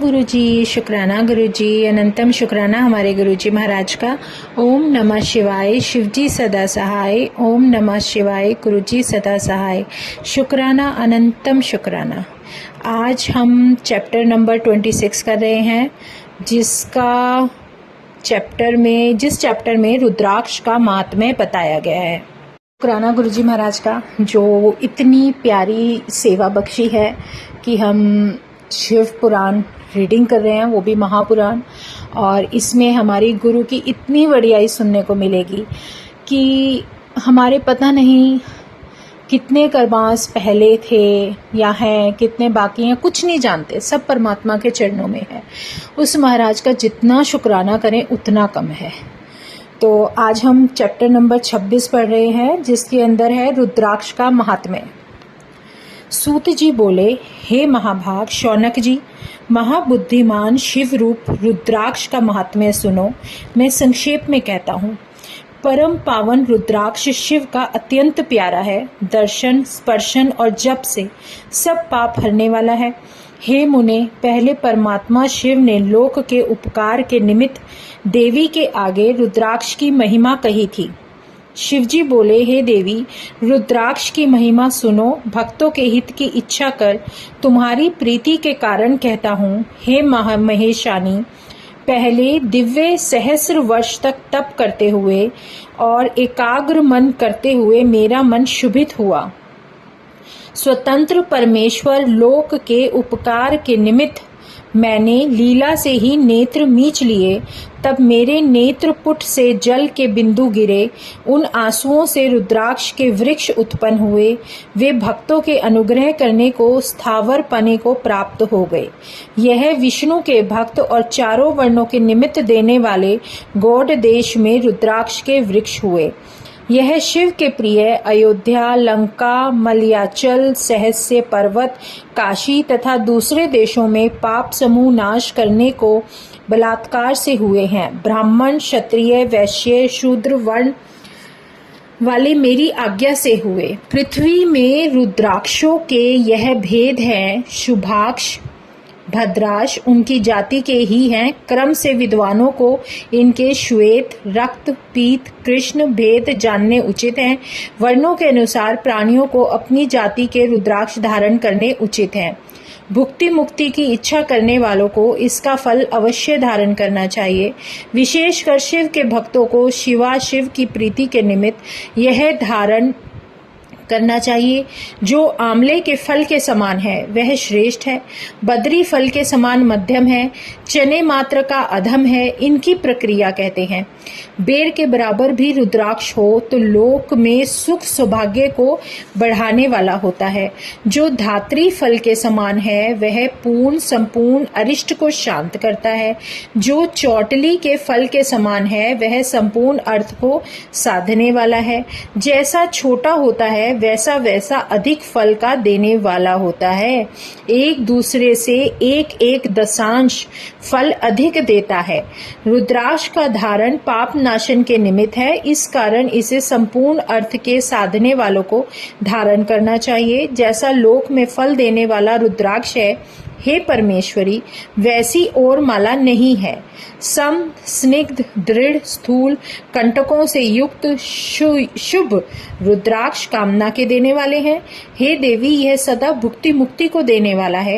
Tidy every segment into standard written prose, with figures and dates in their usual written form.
गुरु जी, शुक्राना गुरु जी, अनंतम शुक्राना हमारे गुरु जी महाराज का। ओम नमः शिवाय, शिव जी सदा सहाय। ओम नमः शिवाय, गुरु जी सदा सहाय। शुक्राना अनंतम शुक्राना। आज हम चैप्टर नंबर 26 कर रहे हैं, जिस चैप्टर में रुद्राक्ष का महात्म्य बताया गया है। शुक्राना गुरु जी महाराज का, जो इतनी प्यारी सेवा बख्शी है कि हम शिव पुराण रीडिंग कर रहे हैं, वो भी महापुराण। और इसमें हमारी गुरु की इतनी बढ़ियाई सुनने को मिलेगी कि हमारे पता नहीं कितने कर्मास पहले थे या हैं, कितने बाकी हैं, कुछ नहीं जानते। सब परमात्मा के चरणों में है। उस महाराज का जितना शुक्राना करें उतना कम है। तो आज हम चैप्टर नंबर 26 पढ़ रहे हैं, जिसके अंदर है रुद्राक्ष का महात्म्य। सूत जी बोले, हे महाभाग शौनक जी, महाबुद्धिमान शिव रूप रुद्राक्ष का महात्म्य सुनो। मैं संक्षेप में कहता हूँ। परम पावन रुद्राक्ष शिव का अत्यंत प्यारा है। दर्शन, स्पर्शन और जप से सब पाप हरने वाला है। हे मुने, पहले परमात्मा शिव ने लोक के उपकार के निमित्त देवी के आगे रुद्राक्ष की महिमा कही थी। शिवजी बोले, हे देवी, रुद्राक्ष की महिमा सुनो। भक्तों के हित की इच्छा कर तुम्हारी प्रीति के कारण कहता हूँ। हे महेशानी, पहले दिव्य सहस्र वर्ष तक तप करते हुए और एकाग्र मन करते हुए मेरा मन शुभित हुआ। स्वतंत्र परमेश्वर लोक के उपकार के निमित्त मैंने लीला से ही नेत्र मींच लिए। तब मेरे नेत्र पुट से जल के बिंदु गिरे। उन आंसुओं से रुद्राक्ष के वृक्ष उत्पन्न हुए। वे भक्तों के अनुग्रह करने को स्थावर पने को प्राप्त हो गए। यह विष्णु के भक्त और चारों वर्णों के निमित्त देने वाले गौड़ देश में रुद्राक्ष के वृक्ष हुए। यह शिव के प्रिय अयोध्या, लंका, मलयाचल, सहस्य पर्वत, काशी तथा दूसरे देशों में पाप समूह नाश करने को बलात्कार से हुए हैं। ब्राह्मण, क्षत्रिय, वैश्य, शूद्र वर्ण वाले मेरी आज्ञा से हुए। पृथ्वी में रुद्राक्षों के यह भेद हैं। शुभाक्ष, भद्राक्ष उनकी जाति के ही हैं। क्रम से विद्वानों को इनके श्वेत, रक्त, पीत, कृष्ण भेद जानने उचित हैं। वर्णों के अनुसार प्राणियों को अपनी जाति के रुद्राक्ष धारण करने उचित हैं। भुक्ति मुक्ति की इच्छा करने वालों को इसका फल अवश्य धारण करना चाहिए। विशेषकर शिव के भक्तों को शिव की प्रीति के निमित्त यह धारण करना चाहिए। जो आंवले के फल के समान है वह श्रेष्ठ है। बदरी फल के समान मध्यम है। चने मात्र का अधम है। इनकी प्रक्रिया कहते हैं। बेर के बराबर भी रुद्राक्ष हो तो लोक में सुख सौभाग्य को बढ़ाने वाला होता है। जो धात्री फल के समान है वह पूर्ण संपूर्ण अरिष्ट को शांत करता है। जो चौटली के फल के समान है वह संपूर्ण अर्थ को साधने वाला है। जैसा छोटा होता है वैसा वैसा अधिक फल का देने वाला होता है। एक दूसरे से एक एक दशांश फल अधिक देता है। रुद्राक्ष का धारण पाप नाशन के निमित्त है। इस कारण इसे संपूर्ण अर्थ के साधने वालों को धारण करना चाहिए। जैसा लोक में फल देने वाला रुद्राक्ष है, हे परमेश्वरी, वैसी और माला नहीं है। सम, स्निग्ध, दृढ़, स्थूल, कंटकों से युक्त शुभ रुद्राक्ष कामना के देने वाले हैं। हे देवी, यह सदा भुक्ति मुक्ति को देने वाला है।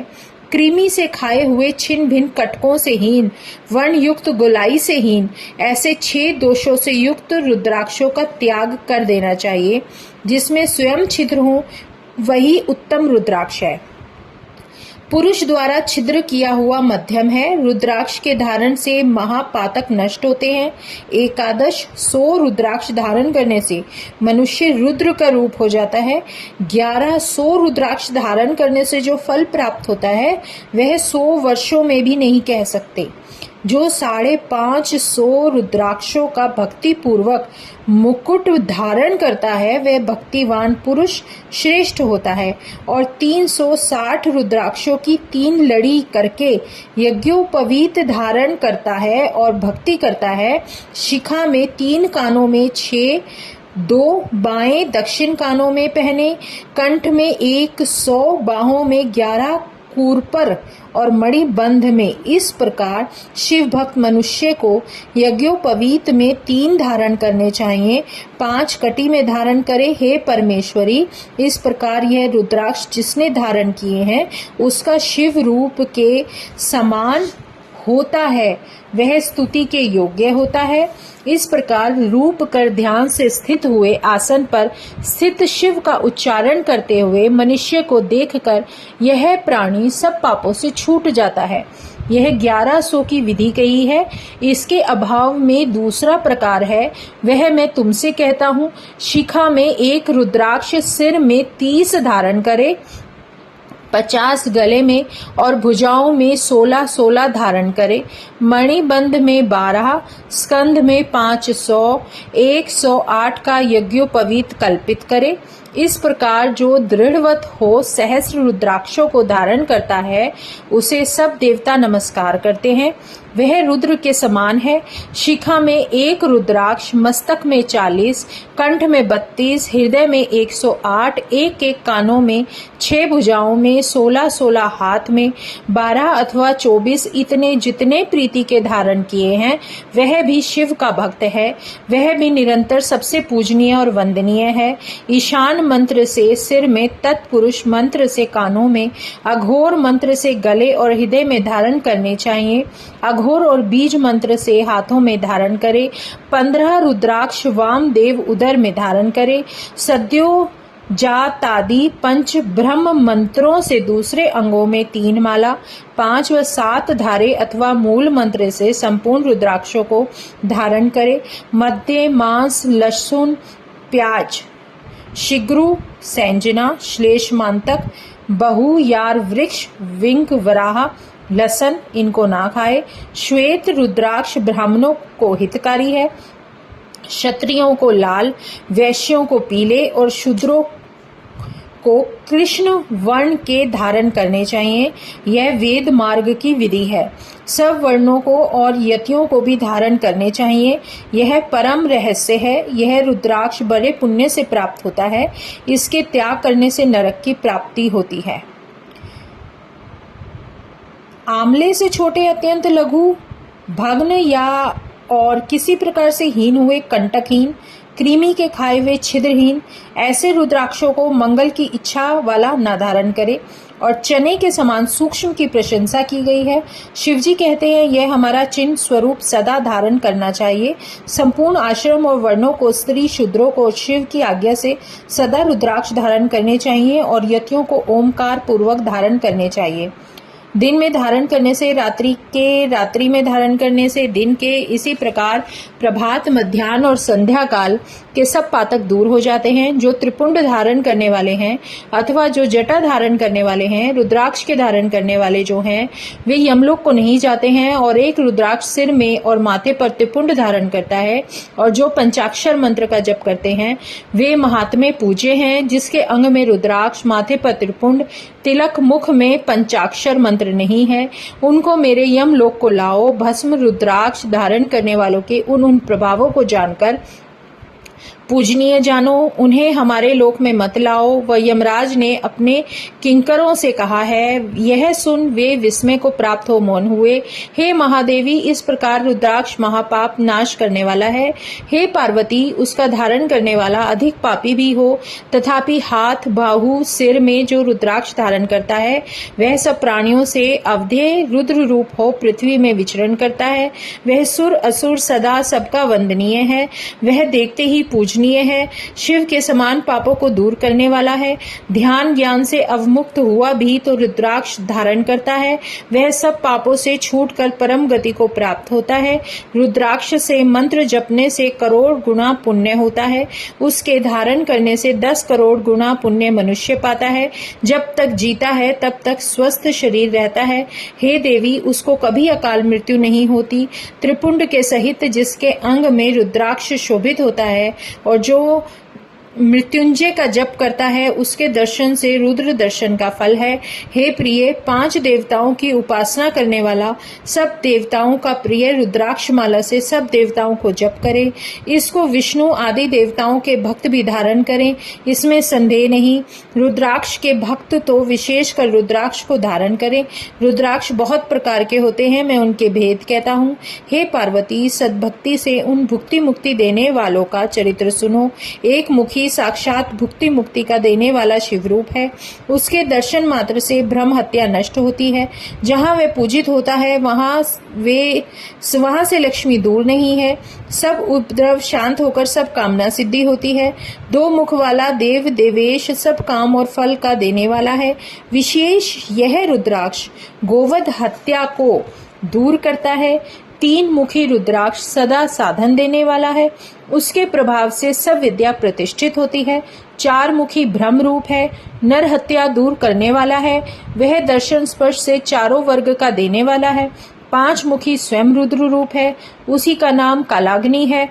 कृमि से खाए हुए छिन्न भिन्न कटकों से हीन, वर्ण युक्त गोलाई से हीन, ऐसे 6 दोषों से युक्त रुद्राक्षों का त्याग कर देना चाहिए। जिसमें स्वयं छिद्र हो वही उत्तम रुद्राक्ष है। पुरुष द्वारा छिद्र किया हुआ मध्यम है। रुद्राक्ष के धारण से महापातक नष्ट होते हैं। 100 रुद्राक्ष धारण करने से मनुष्य रुद्र का रूप हो जाता है। 1100 रुद्राक्ष धारण करने से जो फल प्राप्त होता है वह 100 वर्षों में भी नहीं कह सकते। जो 550 रुद्राक्षों का भक्ति पूर्वक मुकुट धारण करता है वह भक्तिवान पुरुष श्रेष्ठ होता है। और 360 रुद्राक्षों की 3 लड़ी करके यज्ञोपवीत धारण करता है और भक्ति करता है। शिखा में 3 कानों में 6, 2 बाएं दक्षिण कानों में पहने, कंठ में 100, बाहों में 11 कूरपर और मणिबंध में। इस प्रकार शिव भक्त मनुष्य को यज्ञोपवीत में 3 धारण करने चाहिए, 5 कटी में धारण करे। हे परमेश्वरी, इस प्रकार यह रुद्राक्ष जिसने धारण किए हैं उसका शिव रूप के समान होता है, वह स्तुति के योग्य होता है। इस प्रकार रूप कर ध्यान से स्थित हुए आसन पर स्थित शिव का उच्चारण करते हुए मनुष्य को देखकर यह प्राणी सब पापों से छूट जाता है। यह 1100 की विधि कही है। इसके अभाव में दूसरा प्रकार है, वह मैं तुमसे कहता हूँ। शिखा में 1 रुद्राक्ष सिर में 30 धारण करे, 50 गले में और भुजाओं में 16-16 धारण करे, मणिबंध में 12, स्कंध में 500, 108 का यज्ञोपवीत कल्पित करे। इस प्रकार जो दृढ़वत हो सहस्र रुद्राक्षों को धारण करता है उसे सब देवता नमस्कार करते हैं। वह रुद्र के समान है। शिखा में 1 रुद्राक्ष, मस्तक में 40, कंठ में 32, हृदय में 108, 1-1 कानों में, 6 भुजाओं में, 16-16 हाथ में, 12 अथवा 24 इतने जितने प्रीति के धारण किए हैं। वह भी शिव का भक्त है। वह भी निरंतर सबसे पूजनीय और वंदनीय है। ईशान मंत्र से सिर में, तत्पुरुष मंत्र से कानों में, अघोर मंत्र से गले और हृदय में धारण करने चाहिए। अघोर और बीज मंत्र से हाथों में धारण करे। 15 रुद्राक्ष वामदेव उदर में धारण करे। सद्यो जातादि 5 ब्रह्म मंत्रों से दूसरे अंगों में 3 माला, 5 व 7 धारे अथवा मूल मंत्र से संपूर्ण रुद्राक्षों को धारण करे। मध्य मांस, लहसुन, प्याज, शिग्रु, सैंजना, श्लेषमांतक, बहु, यार, वृक्ष, विंक, वराह, लसन इनको ना खाए। श्वेत रुद्राक्ष ब्राह्मणों को हितकारी है, क्षत्रियों को लाल, वैश्यों को पीले और शूद्रों को कृष्ण वर्ण के धारण करने चाहिए। यह वेद मार्ग की विधि है। सब वर्णों को और यतियों को भी धारण करने चाहिए। यह परम रहस्य है। यह रुद्राक्ष बड़े पुण्य से प्राप्त होता है। इसके त्याग करने से नरक की प्राप्ति होती है। आमले से छोटे अत्यंत लघु, भग्न या और किसी प्रकार से हीन हुए, कंटकहीन, कृमि के खाए हुए, छिद्रहीन ऐसे रुद्राक्षों को मंगल की इच्छा वाला न धारण करे। और चने के समान सूक्ष्म की प्रशंसा की गई है। शिवजी कहते हैं यह हमारा चिन्ह स्वरूप सदा धारण करना चाहिए। संपूर्ण आश्रम और वर्णों को, स्त्री शूद्रों को शिव की आज्ञा से सदा रुद्राक्ष धारण करने चाहिए और यतियों को ओमकार पूर्वक धारण करने चाहिए। दिन में धारण करने से, रात्रि में धारण करने से, दिन के इसी प्रकार प्रभात, मध्याह्न और संध्या काल के सब पातक दूर हो जाते हैं। जो त्रिपुंड धारण करने वाले हैं अथवा जो जटा धारण करने वाले हैं, रुद्राक्ष के धारण करने वाले जो हैं, वे यमलोक को नहीं जाते हैं। और एक रुद्राक्ष सिर में और माथे पर त्रिपुंड धारण करता है और जो पंचाक्षर मंत्र का जप करते हैं वे महात्मे पूज्य हैं। जिसके अंग में रुद्राक्ष, माथे पर त्रिपुंड, तिलक, मुख में पंचाक्षर मंत्र नहीं है, उनको मेरे यमलोक को लाओ। भस्म रुद्राक्ष धारण करने वालों के उन प्रभावों को जानकर पूजनीय जानो, उन्हें हमारे लोक में मत लाओ। वह यमराज ने अपने किंकरों से कहा है। यह सुन वे विस्मय को प्राप्त हो मौन हुए। हे महादेवी, इस प्रकार रुद्राक्ष महापाप नाश करने वाला है। हे पार्वती, उसका धारण करने वाला अधिक पापी भी हो, तथापि हाथ, बाहु, सिर में जो रुद्राक्ष धारण करता है वह सब प्राणियों से अवधेय रुद्र रूप हो पृथ्वी में विचरण करता है। वह सुर असुर सदा सबका वंदनीय है। वह देखते ही पूजनीय है। शिव के समान पापों को दूर करने वाला है। ध्यान ज्ञान से अवमुक्त हुआ भी तो रुद्राक्ष धारण करता है। वह सब पापों से छूटकर परम गति को प्राप्त होता है। रुद्राक्ष से मंत्र जपने से करोड़ गुना पुण्य होता है। उसके धारण करने से 10 करोड़ गुना पुण्य मनुष्य पाता है। जब तक जीता है तब तक स्वस्थ शरीर रहता है। हे देवी, उसको कभी अकाल मृत्यु नहीं होती। त्रिपुंड के सहित जिसके अंग में रुद्राक्ष शोभित होता है और जो मृत्युंजय का जप करता है उसके दर्शन से रुद्र दर्शन का फल है। हे प्रिय, 5 देवताओं की उपासना करने वाला सब देवताओं का प्रिय रुद्राक्ष माला से सब देवताओं को जप करे। इसको विष्णु आदि देवताओं के भक्त भी धारण करें, इसमें संदेह नहीं। रुद्राक्ष के भक्त तो विशेषकर रुद्राक्ष को धारण करें। रुद्राक्ष बहुत प्रकार के होते हैं, मैं उनके भेद कहता हूँ। हे पार्वती, सद्भक्ति से उन भुक्ति मुक्ति देने वालों का चरित्र सुनो। एक मुखी साक्षात भुक्ति मुक्ति का देने वाला शिव रूप है। उसके दर्शन मात्र से भ्रम हत्या नष्ट होती है। जहाँ वे पूजित होता है वहाँ से लक्ष्मी दूर नहीं है। सब उपद्रव शांत होकर सब कामना सिद्धि होती है। 2 मुख वाला देव देवेश सब काम और फल का देने वाला है। विशेष यह रुद्राक्ष गोवध हत्या को दूर करता है। 3 मुखी रुद्राक्ष सदा साधन देने वाला है। उसके प्रभाव से सब विद्या प्रतिष्ठित होती है। 4 मुखी ब्रह्म रूप है। नर हत्या दूर करने वाला है। वह दर्शन स्पर्श से चारों वर्ग का देने वाला है। 5 मुखी स्वयं रुद्र रूप है। उसी का नाम कालाग्नि है।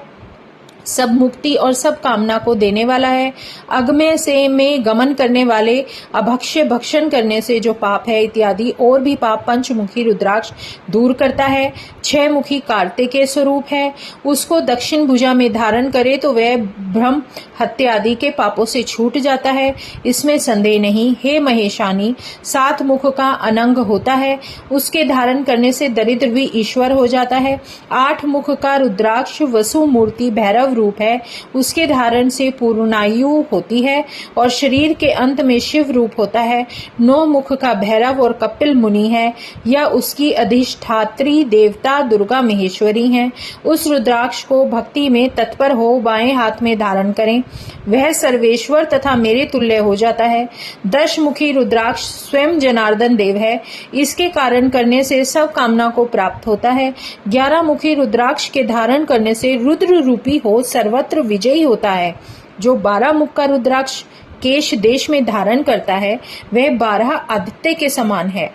सब मुक्ति और सब कामना को देने वाला है। अग्नि से में गमन करने वाले, अभक्ष्य भक्षण करने से जो पाप है इत्यादि और भी पाप पंचमुखी रुद्राक्ष दूर करता है। 6 मुखी कार्तिकेय स्वरूप है। उसको दक्षिण भुजा में धारण करे तो वह भ्रम हत्या आदि के पापों से छूट जाता है, इसमें संदेह नहीं। हे महेशानी, 7 मुख का अनंग होता है। उसके धारण करने से दरिद्र भी ईश्वर हो जाता है। 8 मुख का रुद्राक्ष वसु मूर्ति भैरव रूप है। उसके धारण से पूर्णायु होती है और शरीर के अंत में शिव रूप होता है। 9 मुख का भैरव और कपिल मुनि है। यह उसकी अधिष्ठात्री देवता दुर्गा महेश्वरी हैं। उस रुद्राक्ष को भक्ति में तत्पर हो बाएं हाथ में धारण करें, वह सर्वेश्वर तथा मेरे तुल्य हो जाता है। 10 मुखी रुद्राक्ष स्वयं जनार्दन देव है। इसके कारण करने से सब कामना को प्राप्त होता है। 11 मुखी रुद्राक्ष के धारण करने से रुद्र रूपी हो सर्वत्र विजयी होता है। जो 12 मुख का रुद्राक्ष केश देश में धारण करता है वह 12 आदित्य के समान है।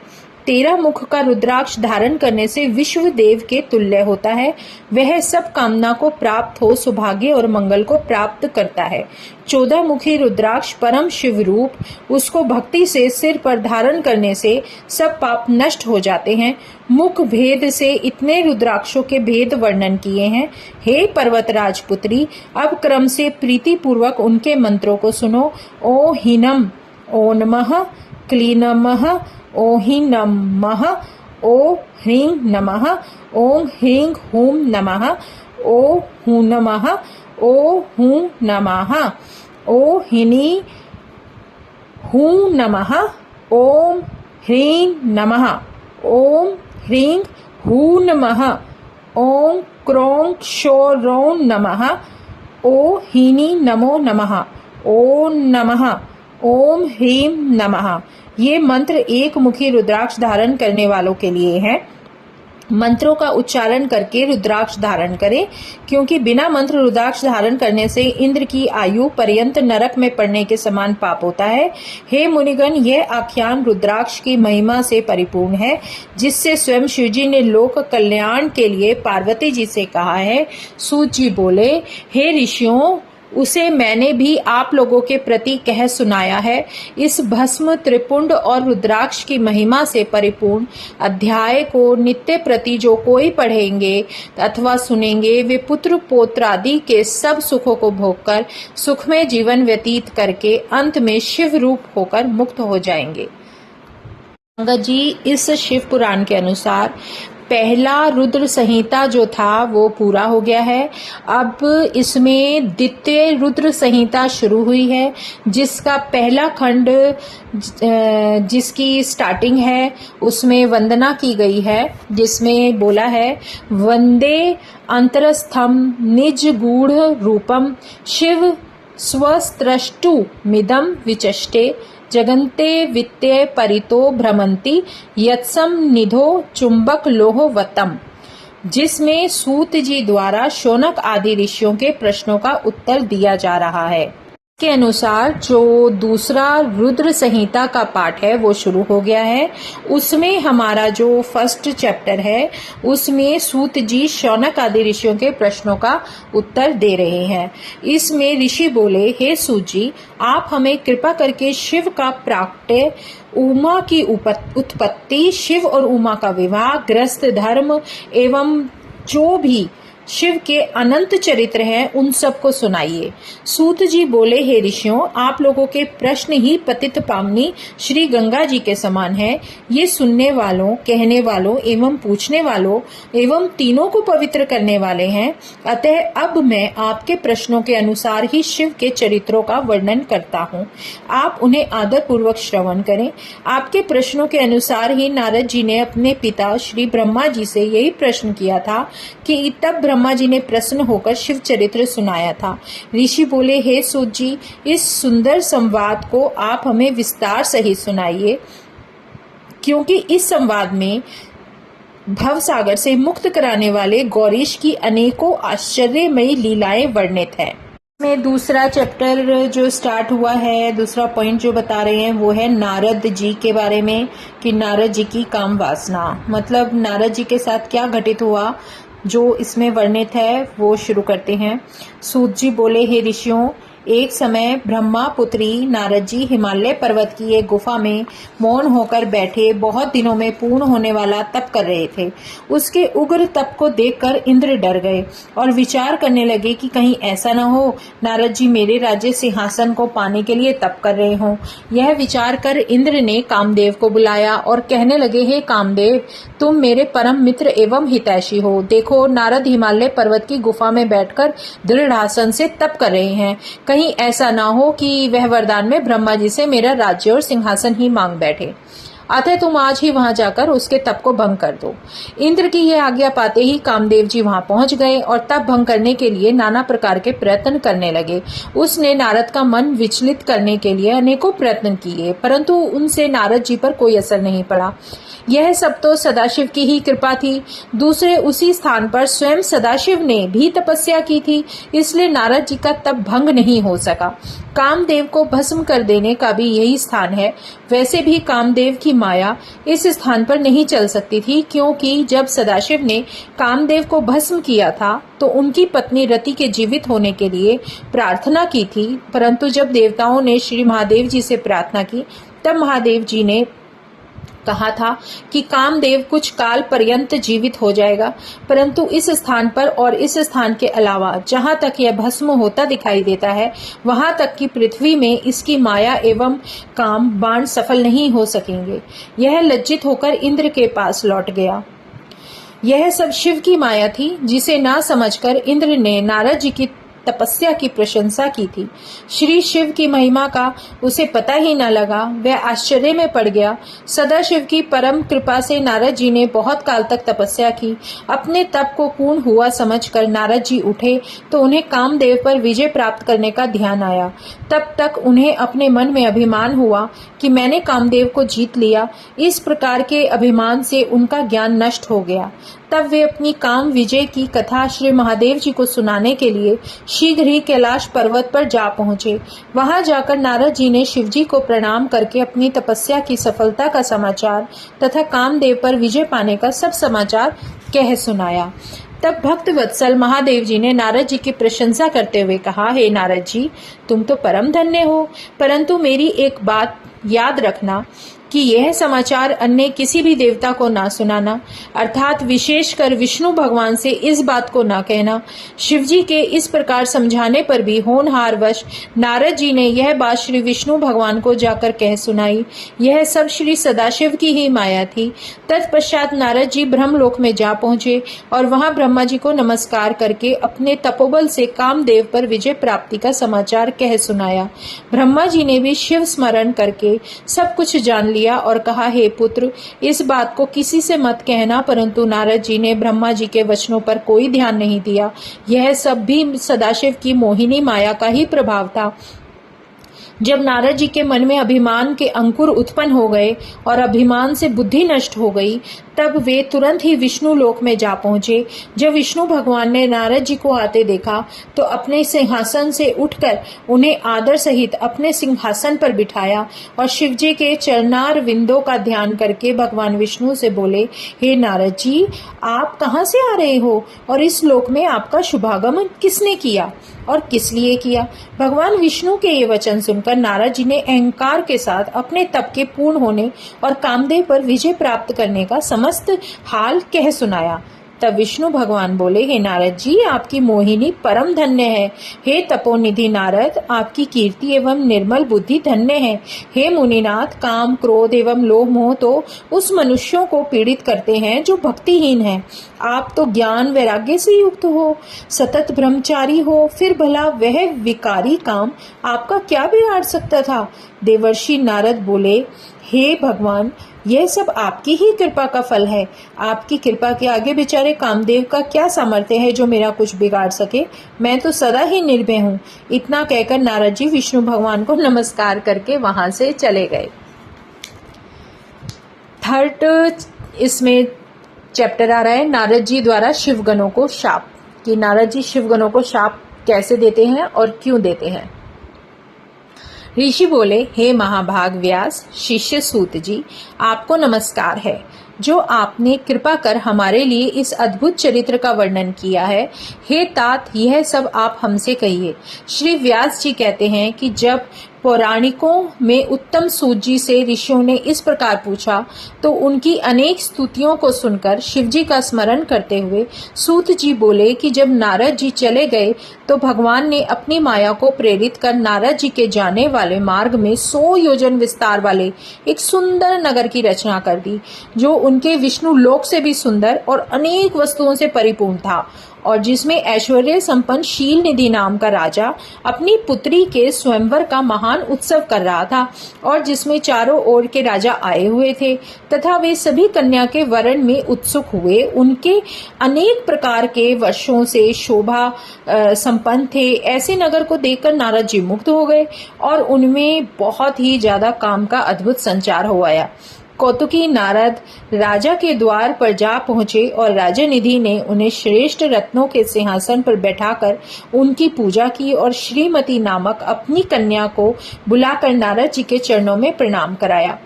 13 मुख का रुद्राक्ष धारण करने से विश्व देव के तुल्य होता है। वह सब कामना को प्राप्त हो सौभाग्य और मंगल को प्राप्त करता है। 14 मुखी रुद्राक्ष परम शिव रूप, उसको भक्ति से सिर पर धारण करने से सब पाप नष्ट हो जाते हैं। मुख भेद से इतने रुद्राक्षों के भेद वर्णन किए हैं। हे पर्वतराज पुत्री, अब क्रम से प्रीति पूर्वक उनके मंत्रों को सुनो। ओ हीनम, ओ नमः, क्लीनमः, ओ हीं नमः, ओ ह्रीं नमः, ओम ह्रीं हूं नमः, ओ हूं नमः, ओ हूं नमः, ओ हिनी हूं नमः, ओम ह्रीं नमः, ओम ह्रीं हूं नमः, ओम क्रों क्षोरों नमः, ओ हिनी नमो नमः, ओम नमः, ओम ह्रीं नमः। ये मंत्र 1 मुखी रुद्राक्ष धारण करने वालों के लिए है। मंत्रों का उच्चारण करके रुद्राक्ष धारण करें, क्योंकि बिना मंत्र रुद्राक्ष धारण करने से इंद्र की आयु पर्यंत नरक में पड़ने के समान पाप होता है। हे मुनिगण, यह आख्यान रुद्राक्ष की महिमा से परिपूर्ण है, जिससे स्वयं शिवजी ने लोक कल्याण के लिए पार्वती जी से कहा है। सूत जी बोले, हे ऋषियों, उसे मैंने भी आप लोगों के प्रति कह सुनाया है। इस भस्म, त्रिपुंड और रुद्राक्ष की महिमा से परिपूर्ण अध्याय को नित्य प्रति जो कोई पढ़ेंगे अथवा सुनेंगे, वे पुत्र पौत्र आदि के सब सुखों को भोगकर सुखमय जीवन व्यतीत करके अंत में शिव रूप होकर मुक्त हो जाएंगे। गंगा जी, इस शिव पुराण के अनुसार पहला रुद्र संहिता जो था वो पूरा हो गया है। अब इसमें द्वितीय रुद्र संहिता शुरू हुई है, जिसका पहला खंड जिसकी स्टार्टिंग है उसमें वंदना की गई है, जिसमें बोला है, वंदे अंतरस्थम निज गूढ़ रूपम शिव स्वस्त्रष्टु मिदम विचष्टे जगन्ते वित्ते परितो भ्रमंती यत्सम निधो चुंबक लोहवतम, जिसमें सूत जी द्वारा शौनक आदि ऋषियों के प्रश्नों का उत्तर दिया जा रहा है। के अनुसार जो दूसरा रुद्र संहिता का पाठ है वो शुरू हो गया है। उसमें हमारा जो फर्स्ट चैप्टर है उसमें सूत जी शौनक आदि ऋषियों के प्रश्नों का उत्तर दे रहे हैं। इसमें ऋषि बोले, हे सूत जी, आप हमें कृपा करके शिव का प्राकट्य, उमा की उत्पत्ति, शिव और उमा का विवाह, ग्रस्त धर्म एवं जो भी शिव के अनंत चरित्र हैं उन सबको सुनाइए। सूत जी बोले, हे ऋषियों, आप लोगों के प्रश्न ही पतित पावनी श्री गंगा जी के समान है। ये सुनने वालों, कहने वालों एवं पूछने वालों एवं तीनों को पवित्र करने वाले हैं। अतः अब मैं आपके प्रश्नों के अनुसार ही शिव के चरित्रों का वर्णन करता हूँ। आप उन्हें आदर पूर्वक श्रवण करें। आपके प्रश्नों के अनुसार ही नारद जी ने अपने पिता श्री ब्रह्मा जी से यही प्रश्न किया था कि तब ब्रह्मा जी ने प्रसन्न होकर शिव चरित्र सुनाया था। ऋषि बोले, हे सूत जी, इस सुंदर संवाद को आप हमें विस्तार सहित सुनाइए, क्योंकि इस संवाद में भव सागर से मुक्त कराने वाले गौरीश की अनेकों आश्चर्यमयी लीलाएं वर्णित हैं। में दूसरा चैप्टर जो स्टार्ट हुआ है, दूसरा पॉइंट जो बता रहे हैं वो है नारद जी के बारे में, कि नारद जी की काम वासना, मतलब नारद जी के साथ क्या घटित हुआ जो इसमें वर्णित है वो शुरू करते हैं। सूत जी बोले, हे ऋषियों, एक समय ब्रह्मा पुत्री नारद जी हिमालय पर्वत की एक गुफा में मौन होकर बैठे बहुत दिनों में पूर्ण होने वाला तप कर रहे थे। उसके उग्र तप को देखकर इंद्र डर गए और विचार करने लगे कि कहीं ऐसा न हो नारद जी मेरे राज्य सिंहासन को पाने के लिए तप कर रहे हों। यह विचार कर इंद्र ने कामदेव को बुलाया और कहने लगे, हे कामदेव, तुम मेरे परम मित्र एवं हितैषी हो। देखो, नारद हिमालय पर्वत की गुफा में बैठकर दृढ़ आसन से तप कर रहे हैं। कहीं ऐसा ना हो कि वह वरदान में ब्रह्मा जी से मेरा राज्य और सिंहासन ही मांग बैठे। अतः तुम आज ही वहां जाकर उसके तप को भंग कर दो। इंद्र की यह आज्ञा पाते ही कामदेव जी वहां पहुंच गए और तप भंग करने के लिए नाना प्रकार के प्रयत्न करने लगे। उसने नारद का मन विचलित करने के लिए अनेकों प्रयत्न किए, परंतु उनसे नारद जी पर कोई असर नहीं पड़ा। यह सब तो सदाशिव की ही कृपा थी। दूसरे उसी स्थान पर स्वयं सदाशिव ने भी तपस्या की थी, इसलिए नारद जी का तप भंग नहीं हो सका। कामदेव को भस्म कर देने का भी यही स्थान है। वैसे भी कामदेव की माया इस स्थान पर नहीं चल सकती थी, क्योंकि जब सदाशिव ने कामदेव को भस्म किया था तो उनकी पत्नी रति के जीवित होने के लिए प्रार्थना की थी, परंतु जब देवताओं ने श्री महादेव जी से प्रार्थना की तब महादेव जी ने कहा था कि कामदेव कुछ काल पर्यंत जीवित हो जाएगा, परंतु इस स्थान पर और इस स्थान के अलावा जहां तक यह भस्म होता दिखाई देता है वहां तक की पृथ्वी में इसकी माया एवं काम बाण सफल नहीं हो सकेंगे। यह लज्जित होकर इंद्र के पास लौट गया। यह सब शिव की माया थी, जिसे ना समझकर इंद्र ने नारद जी की तपस्या की प्रशंसा की थी। श्री शिव की महिमा का उसे पता ही न लगा। वह आश्चर्य में पड़ गया। सदाशिव की परम कृपा से नारद जी ने बहुत काल तक तपस्या की। अपने तप को पूर्ण हुआ समझकर नारद जी उठे तो उन्हें कामदेव पर विजय प्राप्त करने का ध्यान आया। तब तक उन्हें अपने मन में अभिमान हुआ कि मैंने कामदेव को जीत लिया। इस प्रकार के अभिमान से उनका ज्ञान नष्ट हो गया। तब वे अपनी काम विजय की कथा श्री महादेव जी को सुनाने के लिए शीघ्र ही कैलाश पर्वत पर जा पहुंचे। वहां जाकर नारद जी ने शिवजी को प्रणाम करके अपनी तपस्या की सफलता का समाचार तथा कामदेव पर विजय पाने का सब समाचार कह सुनाया। तब भक्त वत्सल महादेव जी ने नारद जी की प्रशंसा करते हुए कहा, हे नारद जी, तुम तो परम धन्य हो, परंतु मेरी एक बात याद रखना कि यह समाचार अन्य किसी भी देवता को ना सुनाना, अर्थात विशेषकर विष्णु भगवान से इस बात को ना कहना। शिवजी के इस प्रकार समझाने पर भी होनहार वश नारद जी ने यह बात श्री विष्णु भगवान को जाकर कह सुनाई। यह सब श्री सदाशिव की ही माया थी। तत्पश्चात नारद जी ब्रह्मलोक में जा पहुंचे और वहां ब्रह्मा जी को नमस्कार करके अपने तपोबल से कामदेव पर विजय प्राप्ति का समाचार कह सुनाया। ब्रह्मा जी ने भी शिव स्मरण करके सब कुछ जान लिया और कहा, हे पुत्र, इस बात को किसी से मत कहना। परंतु नारद जी ने ब्रह्मा जी के वचनों पर कोई ध्यान नहीं दिया। यह सब भी सदाशिव की मोहिनी माया का ही प्रभाव था। जब नारद जी के मन में अभिमान के अंकुर उत्पन्न हो गए और अभिमान से बुद्धि नष्ट हो गई, तब वे तुरंत ही विष्णु लोक में जा पहुंचे। जब विष्णु भगवान ने नारद जी को आते देखा तो अपने सिंहासन से उठकर उन्हें आदर सहित अपने सिंहासन पर बिठाया और शिव जी के चरणार विंदों का ध्यान करके भगवान विष्णु से बोले, हे नारद जी, आप कहाँ से आ रहे हो और इस लोक में आपका शुभागमन किसने किया और किस लिए किया? भगवान विष्णु के ये वचन सुनकर नारद जी ने अहंकार के साथ अपने तप के पूर्ण होने और कामदेव पर विजय प्राप्त करने का समस्त हाल कह सुनाया। तब विष्णु भगवान बोले, हे नारद जी, आपकी मोहिनी परम धन्य है। हे तपोनिधि नारद, आपकी कीर्ति एवं निर्मल बुद्धि धन्य है। हे मुनिनाथ, काम क्रोध एवं लोभ मोह तो उस मनुष्यों को पीड़ित करते हैं जो भक्तिहीन हैं। आप तो ज्ञान वैराग्य से युक्त हो, सतत ब्रह्मचारी हो, फिर भला वह विकारी काम आपका क्या बिगाड़ सकता था? देवर्षि नारद बोले, हे भगवान, यह सब आपकी ही कृपा का फल है। आपकी कृपा के आगे बेचारे कामदेव का क्या सामर्थ्य है जो मेरा कुछ बिगाड़ सके? मैं तो सदा ही निर्भय हूँ। इतना कहकर नारद जी विष्णु भगवान को नमस्कार करके वहां से चले गए। थर्ड इसमें चैप्टर आ रहा है नारद जी द्वारा शिवगणों को शाप, कि नारद जी शिवगणों को शाप कैसे देते हैं और क्यों देते हैं। ऋषि बोले, हे महाभाग व्यास शिष्य सूत जी, आपको नमस्कार है जो आपने कृपा कर हमारे लिए इस अद्भुत चरित्र का वर्णन किया है। हे तात, यह सब आप हमसे कहिए। श्री व्यास जी कहते हैं कि जब पौराणिकों में उत्तम सूत जी से ऋषियों ने इस प्रकार पूछा तो उनकी अनेक स्तुतियों को सुनकर शिवजी का स्मरण करते हुए सूत जी बोले कि जब नारद जी चले गए तो भगवान ने अपनी माया को प्रेरित कर नारद जी के जाने वाले मार्ग में 100 योजन विस्तार वाले एक सुंदर नगर की रचना कर दी, जो उनके विष्णु लोक से भी सुंदर और अनेक वस्तुओं से परिपूर्ण था, और जिसमें ऐश्वर्य संपन्न शील निधि नाम का राजा अपनी पुत्री के स्वयंवर का महान उत्सव कर रहा था, और जिसमें चारों ओर के राजा आए हुए थे तथा वे सभी कन्या के वरण में उत्सुक हुए। उनके अनेक प्रकार के वर्षों से शोभा संपन्न थे। ऐसे नगर को देखकर नारद जी मुग्ध हो गए और उनमें बहुत ही ज्यादा काम का अद्भुत संचार हो आया। कौतुकी नारद राजा के द्वार पर जा पहुंचे और राजा निधि ने उन्हें श्रेष्ठ रत्नों के सिंहासन पर बैठाकर उनकी पूजा की और श्रीमती नामक अपनी कन्या को बुलाकर नारद जी के चरणों में प्रणाम कराया।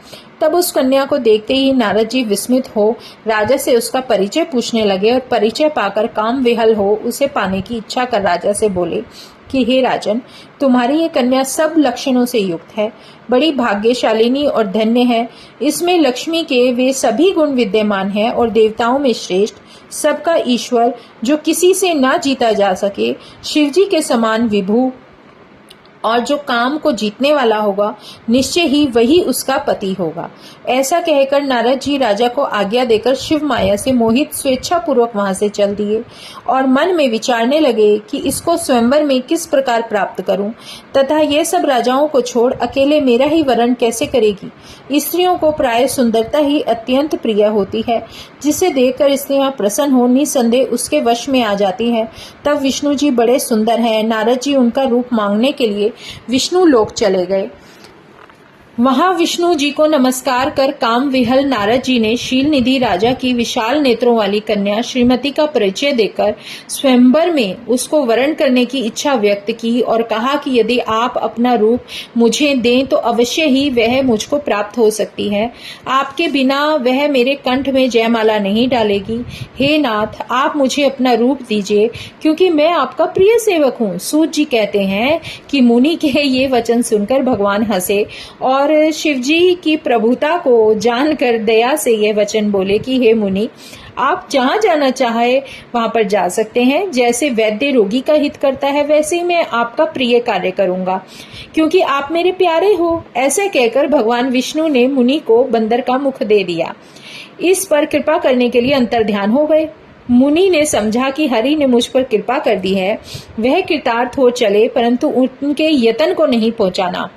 तब उस कन्या को देखते ही नारद जी विस्मित हो राजा से उसका परिचय पूछने लगे और परिचय पाकर काम विहल हो उसे पाने की इच्छा कर राजा से बोले कि हे राजन, तुम्हारी ये कन्या सब लक्षणों से युक्त है, बड़ी भाग्यशालिनी और धन्य है। इसमें लक्ष्मी के वे सभी गुण विद्यमान हैं और देवताओं में श्रेष्ठ, सबका ईश्वर, जो किसी से ना जीता जा सके, शिवजी के समान विभु, और जो काम को जीतने वाला होगा निश्चय ही वही उसका पति होगा। ऐसा कहकर नारद जी राजा को आज्ञा देकर शिव माया से मोहित स्वेच्छा पूर्वक वहां से चल दिए और मन में विचारने लगे कि इसको स्वयंवर में किस प्रकार प्राप्त करूं तथा ये सब राजाओं को छोड़ अकेले मेरा ही वरण कैसे करेगी। स्त्रियों को प्राय सुंदरता ही अत्यंत प्रिय होती है, जिसे देखकर स्त्रियां प्रसन्न हो निसंदेह उसके वश में आ जाती हैं। तब विष्णु जी बड़े सुंदर हैं। नारद जी उनका रूप मांगने के लिए विष्णु लोक चले गए। वहां विष्णु जी को नमस्कार कर काम विहल नारद जी ने शील निधि राजा की विशाल नेत्रों वाली कन्या श्रीमती का परिचय देकर स्वयंवर में उसको वरण करने की इच्छा व्यक्त की और कहा कि यदि आप अपना रूप मुझे दें तो अवश्य ही वह मुझको प्राप्त हो सकती है। आपके बिना वह मेरे कंठ में जयमाला नहीं डालेगी। हे नाथ, आप मुझे अपना रूप दीजिए क्योंकि मैं आपका प्रिय सेवक हूँ। सूत जी कहते हैं कि मुनि के ये वचन सुनकर भगवान हंसे और शिवजी की प्रभुता को जानकर दया से यह वचन बोले कि हे मुनि, आप जहां जाना चाहे वहां पर जा सकते हैं। जैसे वैद्य रोगी का हित करता है वैसे ही मैं आपका प्रिय कार्य करूंगा क्योंकि आप मेरे प्यारे हो। ऐसे कहकर भगवान विष्णु ने मुनि को बंदर का मुख दे दिया। इस पर कृपा करने के लिए अंतर्ध्यान हो गए। मुनि ने समझा कि हरि ने मुझ पर कृपा कर दी है, वह कृतार्थ हो चले, परंतु उनके यत्न को नहीं पहुंचाना।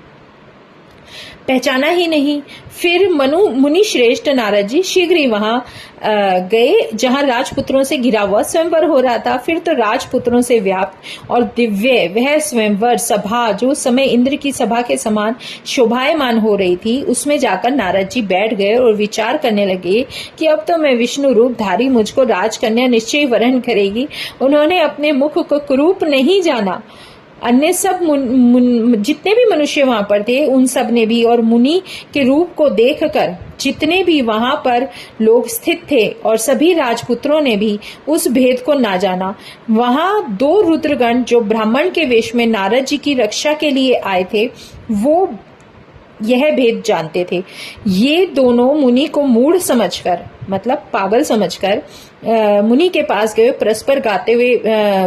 पहचाना ही नहीं। फिर मुनि श्रेष्ठ नारद जी शीघ्र ही वहां गए जहां राजपुत्रों से घिरा हुआ स्वयंवर हो रहा था। फिर तो राजपुत्रों से व्याप्त और दिव्य वह स्वयंवर सभा जो समय इंद्र की सभा के समान शोभायमान हो रही थी, उसमें जाकर नारद जी बैठ गए और विचार करने लगे कि अब तो मैं विष्णु रूप धारी मुझको राजकन्या निश्चय वरण करेगी। उन्होंने अपने मुख को कुरूप नहीं जाना। अन्य सब जितने भी मनुष्य वहां पर थे उन सब ने भी और मुनि के रूप को देखकर जितने भी वहां पर लोग स्थित थे और सभी राजपुत्रों ने भी उस भेद को ना जाना। वहां 2 रुद्रगण जो ब्राह्मण के वेश में नारद जी की रक्षा के लिए आए थे वो यह भेद जानते थे। ये दोनों मुनि को मूढ़ समझकर मतलब पागल समझकर मुनि के पास गए, परस्पर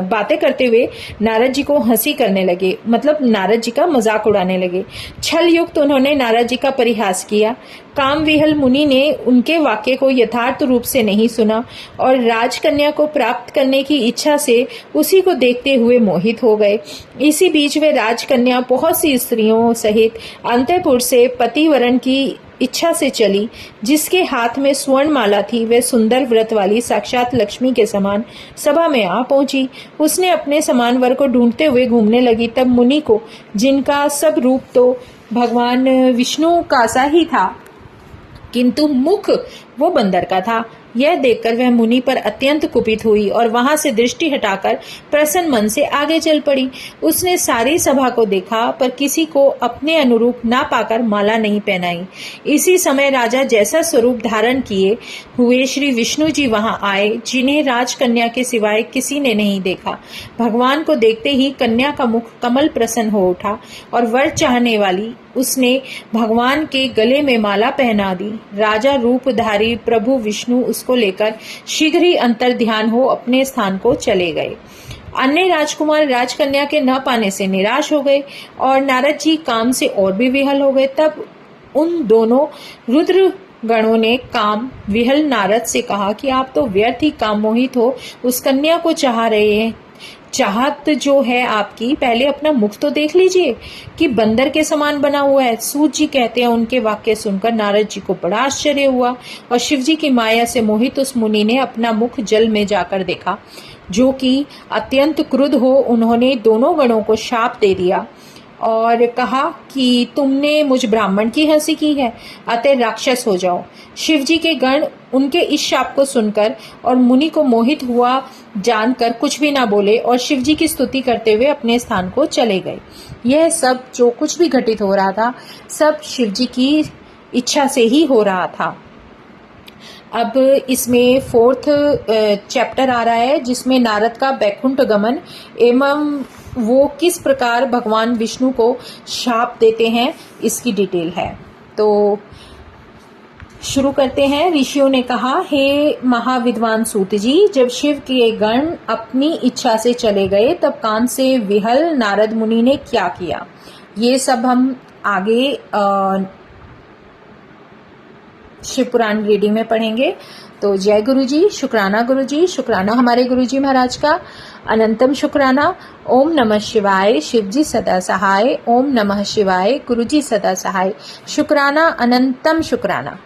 बातें करते हुए नारद जी को हंसी करने लगे, मतलब नारद जी का मजाक उड़ाने लगे। छल युक्त उन्होंने नारद जी का परिहास किया। काम विहल मुनि ने उनके वाक्य को यथार्थ रूप से नहीं सुना और राजकन्या को प्राप्त करने की इच्छा से उसी को देखते हुए मोहित हो गए। इसी बीच वे राजकन्या बहुत सी स्त्रियों सहित अंतःपुर से पतिवरण की इच्छा से चली। जिसके हाथ में स्वर्ण माला थी वह सुंदर व्रत वाली साक्षात लक्ष्मी के समान सभा में आ पहुंची। उसने अपने समान वर को ढूंढते हुए घूमने लगी। तब मुनि को, जिनका सब रूप तो भगवान विष्णु का सा ही था किंतु मुख वो बंदर का था, यह देखकर वह मुनि पर अत्यंत कुपित हुई और वहां से दृष्टि हटाकर प्रसन्न मन से आगे चल पड़ी। उसने सारी सभा को देखा पर किसी को अपने अनुरूप ना पाकर माला नहीं पहनाई। इसी समय राजा जैसा स्वरूप धारण किए हुए श्री विष्णु जी वहां आए, जिन्हें राजकन्या के सिवाय किसी ने नहीं देखा। भगवान को देखते ही कन्या का मुख कमल प्रसन्न हो उठा और वर चाहने वाली उसने भगवान के गले में माला पहना दी। राजा रूपधारी प्रभु विष्णु उसको लेकर शीघ्र ही अंतर ध्यान हो अपने स्थान को चले गए। अन्य राजकुमार राजकन्या के न पाने से निराश हो गए और नारद जी काम से और भी विहल हो गए। तब उन दोनों रुद्र गणों ने काम विहल नारद से कहा कि आप तो व्यर्थ ही काम मोहित हो उस कन्या को चाह रहे हैं। चाहत जो है आपकी, पहले अपना मुख तो देख लीजिए कि बंदर के समान बना हुआ है। सूत जी कहते हैं उनके वाक्य सुनकर नारद जी को बड़ा आश्चर्य हुआ और शिव जी की माया से मोहित उस मुनि ने अपना मुख जल में जाकर देखा, जो कि अत्यंत क्रुद्ध हो उन्होंने दोनों गणों को शाप दे दिया और कहा कि तुमने मुझ ब्राह्मण की हंसी की है, अतः राक्षस हो जाओ। शिव जी के गण उनके इस शाप को सुनकर और मुनि को मोहित हुआ जानकर कुछ भी ना बोले और शिव जी की स्तुति करते हुए अपने स्थान को चले गए। यह सब जो कुछ भी घटित हो रहा था सब शिव जी की इच्छा से ही हो रहा था। अब इसमें 4th चैप्टर आ रहा है जिसमें नारद का बैकुंठ गमन एवं वो किस प्रकार भगवान विष्णु को शाप देते हैं इसकी डिटेल है। तो शुरू करते हैं। ऋषियों ने कहा, हे महाविद्वान सूत जी, जब शिव के गण अपनी इच्छा से चले गए तब काम से विहल नारद मुनि ने क्या किया, ये सब हम आगे शिव पुराण रीडिंग में पढ़ेंगे। तो जय गुरु जी, शुक्राना हमारे गुरु जी महाराज का, अनंतम शुक्राना। ओम नमः शिवाय, शिव जी सदा सहाय। ओम नमः शिवाय, गुरु जी सदा सहाय। शुक्राना, अनंतम शुक्राना।